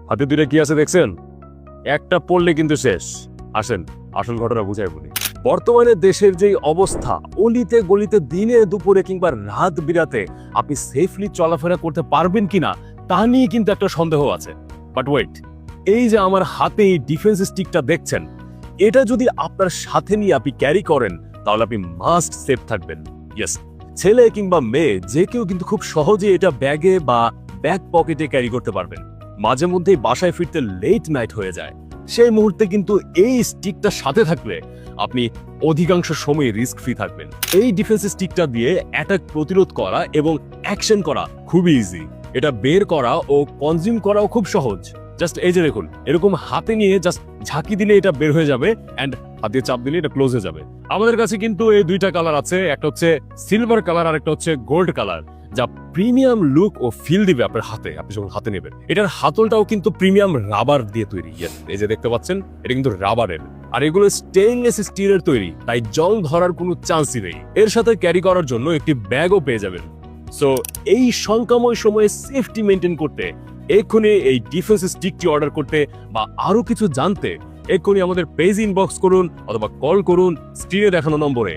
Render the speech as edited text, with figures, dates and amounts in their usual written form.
হাতে দুইটা কি আছে দেখছেন? একটা পড়লে কিন্তু শেষ। আসেন আসল ঘটনা বুঝাই বলি। বর্তমানে দেশের যে অবস্থা, অলিতে গলিতে দিনে দুপুরে কিংবা রাত বিরাতে আপনি সেফলি চলাফেরা করতে পারবেন কিনা তা নিয়ে কিন্তু একটা সন্দেহ আছে। বাট ওয়েট, এই যে আমার হাতে এই ডিফেন্স স্টিকটা দেখছেন, এটা যদি আপনার সাথে নিয়ে আপনি ক্যারি করেন তাহলে আপনি মাস্ট সেফ থাকবেন। ইয়েস, ছেলে কিংবা মেয়ে যে কেউ কিন্তু খুব সহজে এটা ব্যাগে বা ব্যাক পকেটে ক্যারি করতে পারবেন। মাঝে মধ্যেই বাসায় ফিরতে লেট নাইট হয়ে যায়, সেই মুহূর্তে কিন্তু এই স্টিকটা সাথে থাকলে আপনি অধিকাংশ সময় রিস্ক ফ্রি থাকবেন। এই ডিফেন্স স্টিকটা দিয়ে অ্যাটাক প্রতিরোধ করা এবং অ্যাকশন করা খুবই ইজি। এটা বের করা ও কনজিউম করাও খুব সহজ। জাস্ট এই যে দেখুন, এরকম হাতে নিয়ে জাস্ট ঝাঁকি দিলে এটা বের হয়ে যাবে অ্যান্ড হাত দিয়ে চাপ দিলে এটা ক্লোজ হয়ে যাবে। আমাদের কাছে কিন্তু এই দুইটা কালার আছে, একটা হচ্ছে সিলভার কালার আর একটা হচ্ছে গোল্ড কালার, যা প্রিমিয়াম লুক ও ফিল দিবে আপনার হাতে আপনি যখন হাতে নেবেন। এটার হাতলটাও কিন্তু প্রিমিয়াম রাবার দিয়ে তৈরি। এই যে দেখতে পাচ্ছেন, এটা কিন্তু রাবারের, আর এগুলো স্টেইনলেস স্টিলের তৈরি, তাই জং ধরার কোনো চান্সই নেই। এর সাথে ক্যারি করার জন্য একটি ব্যাগও পেয়ে যাবেন। সো এই সংখ্যাময় সময়ে সেফটি মেনটেন করতে এক্ষুনি এই ডিফেন্স স্টিকটি অর্ডার করতে বা আরো কিছু জানতে এক্ষুনি আমাদের পেজ ইনবক্স করুন অথবা কল করুন স্ক্রিনে দেখানো নম্বরে।